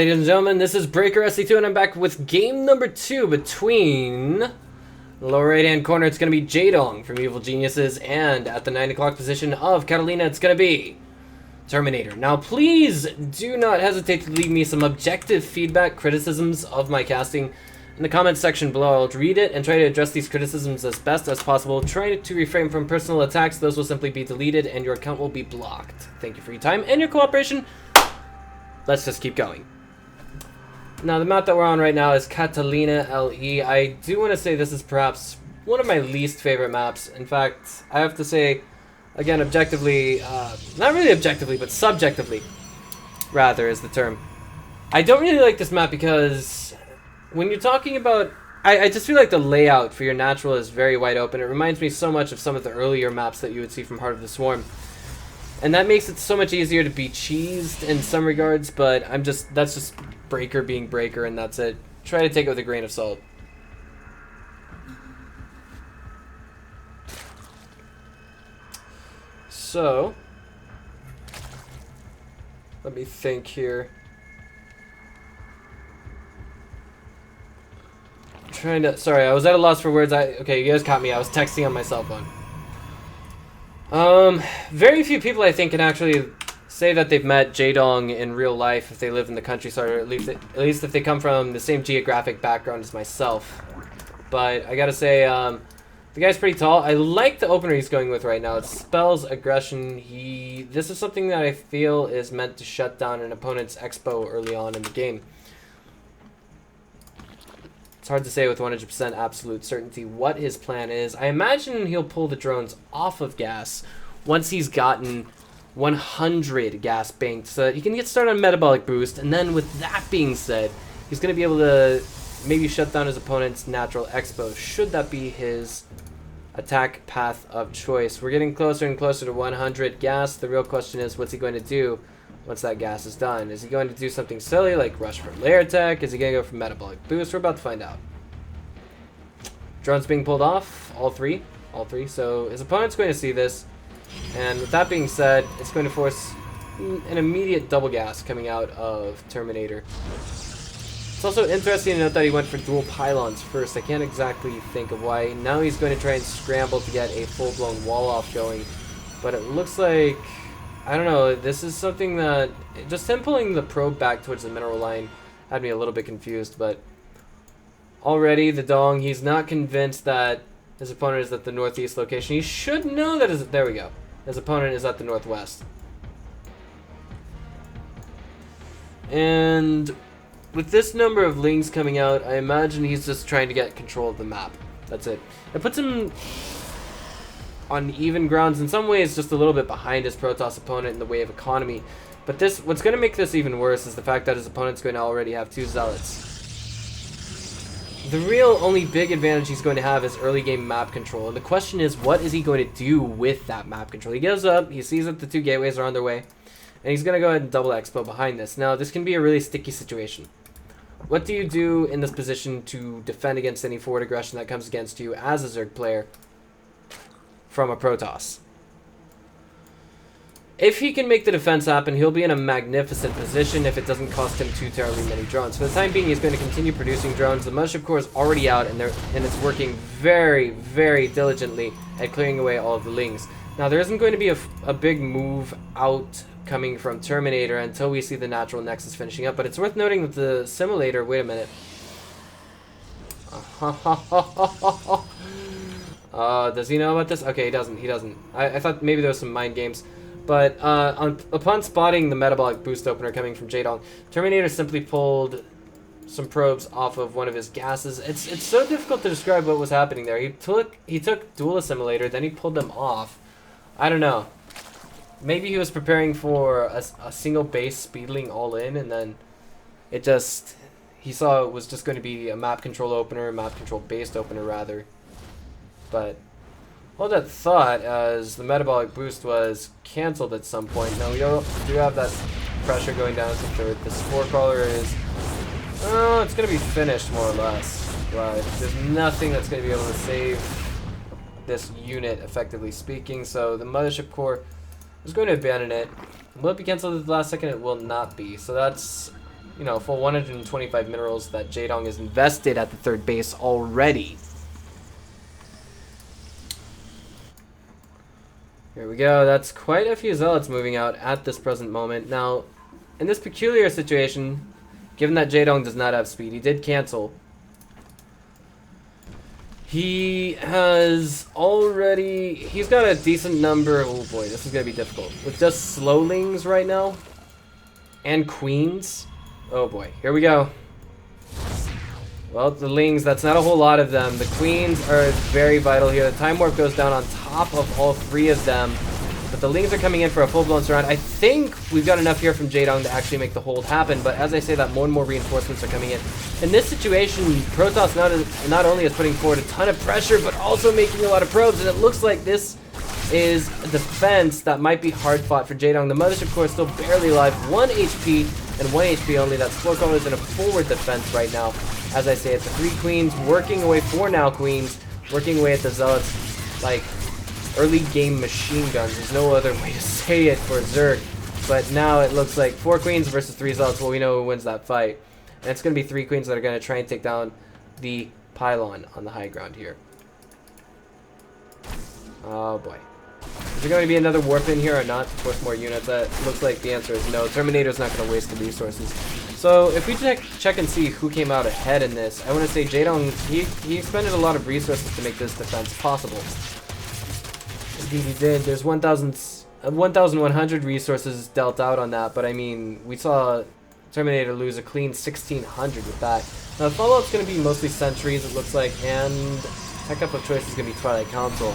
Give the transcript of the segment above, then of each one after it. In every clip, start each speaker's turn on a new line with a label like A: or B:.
A: ladies and gentlemen, this is Breaker SC2 and I'm back with game number 2 between the lower right hand corner. It's going to be Jaedong from Evil Geniuses, and at the 9 o'clock position of Catallena, it's going to be Terminator. Now please do not hesitate to leave me some objective feedback, criticisms of my casting in the comments section below. I'll read it and try to address these criticisms as best as possible. Try to refrain from personal attacks. Those will simply be deleted and your account will be blocked. Thank you for your time and your cooperation. Let's just keep going. Now, the map that we're on right now is Catallena LE. I do want to say this is perhaps one of my least favorite maps. In fact, I have to say, again, objectively, not really objectively, but subjectively, rather, is the term. I don't really like this map because when you're talking about... I just feel like the layout for your natural is very wide open. It reminds me so much of some of the earlier maps that you would see from Heart of the Swarm. And that makes it so much easier to be cheesed in some regards, but that's just Breaker being Breaker, and that's it. Try to take it with a grain of salt. So, let me think here. Sorry, I was at a loss for words. Okay, you guys caught me. I was texting on my cell phone. Very few people, I think, can actually say that they've met Jaedong in real life if they live in the countryside, or at least if they come from the same geographic background as myself. But I gotta say, the guy's pretty tall. I like the opener he's going with right now. It spells aggression. This is something that I feel is meant to shut down an opponent's expo early on in the game. It's hard to say with 100% absolute certainty what his plan is. I imagine he'll pull the drones off of gas once he's gotten 100 gas banked so that he can get started on metabolic boost. And then with that being said, he's going to be able to maybe shut down his opponent's natural expo, should that be his attack path of choice. We're getting closer and closer to 100 gas. The real question is, what's he going to do once that gas is done? Is he going to do something silly like rush for layer attack? Is he going to go for metabolic boost? We're about to find out. Drones being pulled off, all three. So his opponent's going to see this, and with that being said, it's going to force an immediate double gas coming out of Terminator. It's also interesting to note that he went for dual pylons first. I can't exactly think of why. Now he's going to try and scramble to get a full-blown wall-off going, but it looks like, I don't know, this is something that, just him pulling the probe back towards the mineral line had me a little bit confused, but already the Dong, he's not convinced that his opponent is at the northeast location. He should know that there we go. His opponent is at the northwest. And with this number of Lings coming out, I imagine he's just trying to get control of the map. That's it. It puts him on even grounds, in some ways just a little bit behind his Protoss opponent in the way of economy. But what's going to make this even worse is the fact that his opponent's going to already have 2 Zealots. The real only big advantage he's going to have is early game map control, and the question is, what is he going to do with that map control? He gives up, he sees that the 2 gateways are on their way, and he's going to go ahead and double expo behind this. Now, this can be a really sticky situation. What do you do in this position to defend against any forward aggression that comes against you as a Zerg player from a Protoss? If he can make the defense happen, he'll be in a magnificent position if it doesn't cost him too terribly many drones. For the time being, he's going to continue producing drones. The Mothership Core is already out, and it's working very, very diligently at clearing away all of the Lings. Now, there isn't going to be a big move out coming from Terminator until we see the natural Nexus finishing up, but it's worth noting that the simulator... Wait a minute. Does he know about this? Okay, he doesn't. I thought maybe there was some mind games. But upon spotting the metabolic boost opener coming from Jaedong, Terminator simply pulled some probes off of one of his gases. It's so difficult to describe what was happening there. He took dual assimilator, then he pulled them off. I don't know. Maybe he was preparing for a single base speedling all in, and then he saw it was just going to be a map control opener, map control based opener rather. But hold that thought, as the metabolic boost was cancelled at some point. Now we do have that pressure going down to third. The spore crawler is, oh, it's going to be finished more or less. But there's nothing that's going to be able to save this unit, effectively speaking. So the Mothership Core is going to abandon it. Will it be cancelled at the last second? It will not be. So that's you know, full 125 minerals that Jaedong is invested at the third base already. Here we go. That's quite a few zealots moving out at this present moment. Now, in this peculiar situation, given that Jaedong does not have speed, he did cancel. He's got a decent number. Oh boy, this is going to be difficult. With just slowlings right now, and queens. Oh boy, here we go. Well, the lings, that's not a whole lot of them. The queens are very vital here. The time warp goes down on top of all three of them. But the lings are coming in for a full-blown surround. I think we've got enough here from Jaedong to actually make the hold happen. But as I say that, more and more reinforcements are coming in. In this situation, Protoss not only is putting forward a ton of pressure, but also making a lot of probes. And it looks like this is a defense that might be hard-fought for Jaedong. The Mothership Core is still barely alive. 1 HP and 1 HP only. That's 4 colors in a forward defense right now. As I say, it's the 3 queens working away, 4 now queens, working away at the zealots like early game machine guns. There's no other way to say it for Zerg. But now it looks like 4 queens versus 3 zealots. Well, we know who wins that fight. And it's going to be 3 queens that are going to try and take down the pylon on the high ground here. Oh boy. Is there going to be another warp in here or not to force more units? That looks like the answer is no. Terminator's not going to waste the resources. So if we check and see who came out ahead in this, I want to say Jaedong, he expended a lot of resources to make this defense possible. Indeed he did. There's 1,100 resources dealt out on that, but I mean, we saw Terminator lose a clean 1,600 with that. Now the follow-up's going to be mostly sentries, it looks like, and tech up of choice is going to be Twilight Council.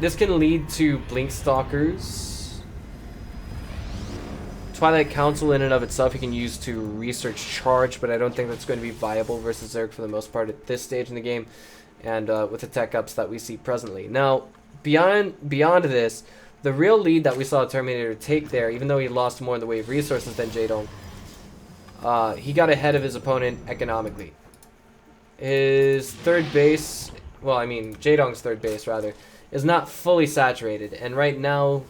A: This can lead to Blink Stalkers. Twilight Council in and of itself you can use to research charge, but I don't think that's going to be viable versus Zerg for the most part at this stage in the game, and with the tech ups that we see presently. Now, beyond this, the real lead that we saw Terminator take there, even though he lost more in the way of resources than Jaedong, he got ahead of his opponent economically. His third base, well, I mean, Jaedong's third base, rather, is not fully saturated, and right now,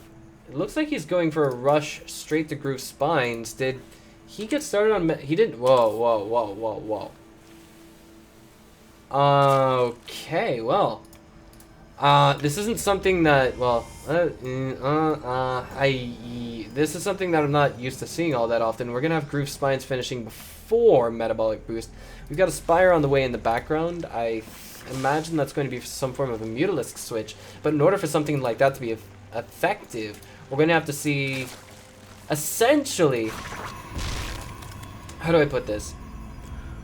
A: it looks like he's going for a rush straight to Groove Spines. Did he get started on... He didn't... Whoa. Okay, well... this isn't something that... Well... This is something that I'm not used to seeing all that often. We're going to have Groove Spines finishing before Metabolic Boost. We've got a Spire on the way in the background. I imagine that's going to be some form of a Mutalisk switch. But in order for something like that to be effective, we're going to have to see, essentially, how do I put this?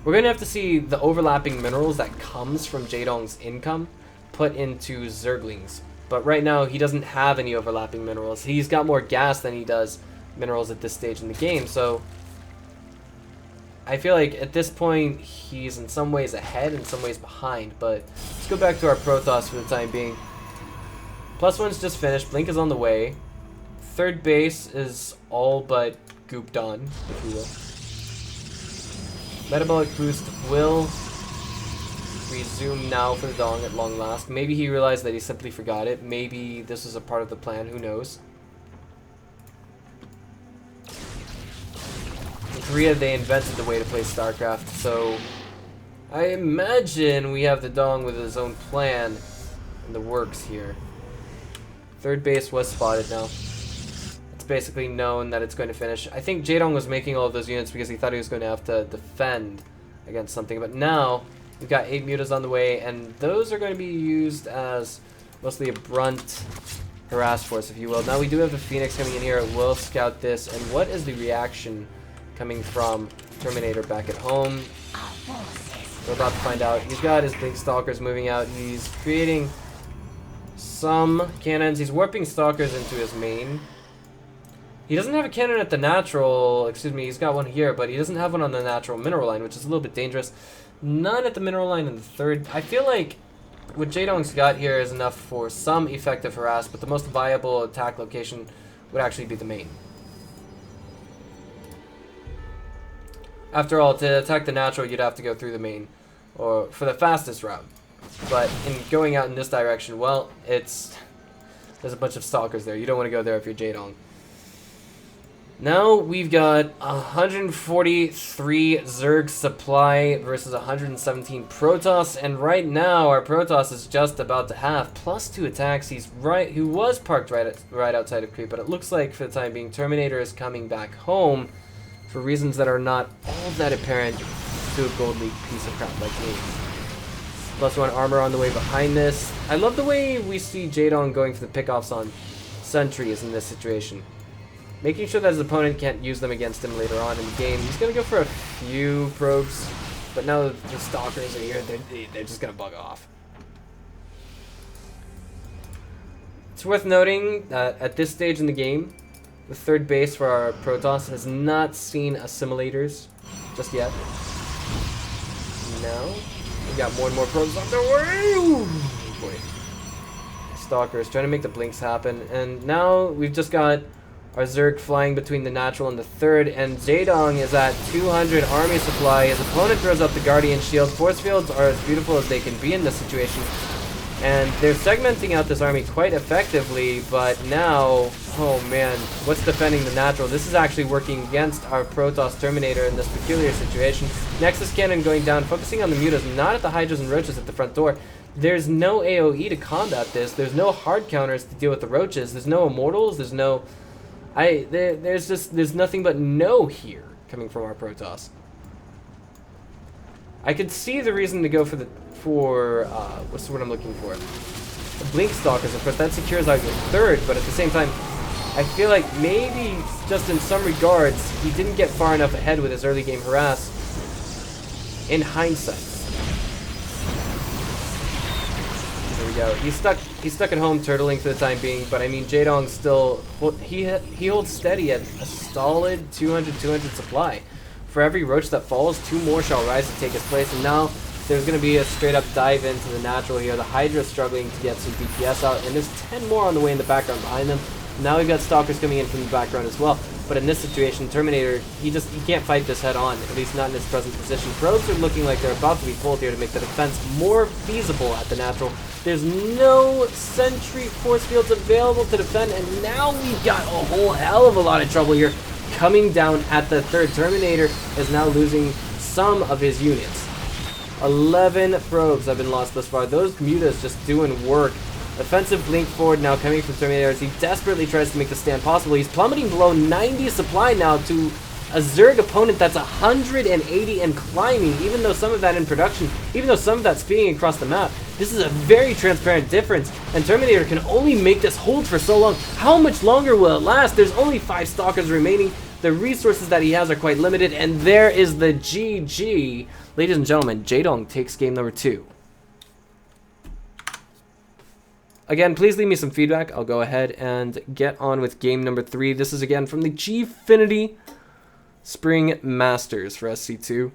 A: We're going to have to see the overlapping minerals that comes from Jaedong's income put into Zerglings. But right now, he doesn't have any overlapping minerals. He's got more gas than he does minerals at this stage in the game, so I feel like at this point, he's in some ways ahead, in some ways behind, but let's go back to our Protoss for the time being. +1's just finished. Blink is on the way. Third base is all but gooped on, if you will. Metabolic Boost will resume now for the Dong at long last. Maybe he realized that he simply forgot it. Maybe this was a part of the plan. Who knows? In Korea, they invented the way to play StarCraft, so I imagine we have the Dong with his own plan in the works here. Third base was spotted now. It's basically known that it's going to finish. I think Jaedong was making all of those units because he thought he was going to have to defend against something. But now, we've got 8 mutas on the way, and those are going to be used as mostly a brunt harass force, if you will. Now we do have the Phoenix coming in here. It will scout this. And what is the reaction coming from Terminator back at home? We're about to find out. He's got his Blink Stalkers moving out. He's creating some cannons. He's warping Stalkers into his main. He doesn't have a cannon at the natural, excuse me, he's got one here, but he doesn't have one on the natural mineral line, which is a little bit dangerous. None at the mineral line in the third. I feel like what Jaedong's got here is enough for some effective harass, but the most viable attack location would actually be the main. After all, to attack the natural, you'd have to go through the main, or for the fastest route. But in going out in this direction, well, there's a bunch of Stalkers there. You don't want to go there if you're Jaedong. Now we've got 143 Zerg supply versus 117 Protoss, and right now our Protoss is just about to have +2 attacks. He was parked right outside of creep, but it looks like for the time being Terminator is coming back home for reasons that are not all that apparent to a Gold League piece of crap like me. +1 armor on the way behind this. I love the way we see Jaedong going for the pickoffs on sentries in this situation. Making sure that his opponent can't use them against him later on in the game. He's going to go for a few probes, but now the stalkers are here, they're just going to bug off. It's worth noting that at this stage in the game, the third base for our Protoss has not seen assimilators just yet. Now, we got more and more probes on the way! Ooh, boy. Stalkers trying to make the blinks happen, and now we've just got our Zerg flying between the natural and the third, and Jaedong is at 200 army supply. His opponent throws up the Guardian Shield. Force fields are as beautiful as they can be in this situation, and they're segmenting out this army quite effectively, but now, oh man, what's defending the natural? This is actually working against our Protoss Terminator in this peculiar situation. Nexus Cannon going down, focusing on the Mutas, not at the Hydras and Roaches at the front door. There's no AoE to combat this. There's no hard counters to deal with the Roaches. There's no Immortals. There's no... There's nothing but no here coming from our Protoss. I could see the reason to go for what's the word I'm looking for? The Blink Stalkers, of course, that secures out your third, but at the same time, I feel like maybe just in some regards, he didn't get far enough ahead with his early game harass in hindsight. There we go. He's stuck at home turtling for the time being, but I mean Jaedong still he holds steady at a solid 200 supply. For every roach that falls, 2 more shall rise to take its place, and now there's going to be a straight up dive into the natural here. The Hydra struggling to get some DPS out, and there's 10 more on the way in the background behind them. Now we've got Stalkers coming in from the background as well. But in this situation, Terminator, he can't fight this head on, at least not in his present position. Probes are looking like they're about to be pulled here to make the defense more feasible at the natural. There's no sentry force fields available to defend, and now we've got a whole hell of a lot of trouble here coming down at the third. Terminator is now losing some of his units. 11 probes have been lost thus far. Those Mutas just doing work. Offensive blink forward now coming from Terminator as he desperately tries to make the stand possible. He's plummeting below 90 supply now to a Zerg opponent that's 180 and climbing, even though some of that in production, even though some of that's speeding across the map. This is a very transparent difference, and Terminator can only make this hold for so long. How much longer will it last? There's only 5 Stalkers remaining. The resources that he has are quite limited, and there is the GG. Ladies and gentlemen, Jaedong takes game number 2. Again, please leave me some feedback. I'll go ahead and get on with game number 3. This is again from the Gfinity Spring Masters for SC2.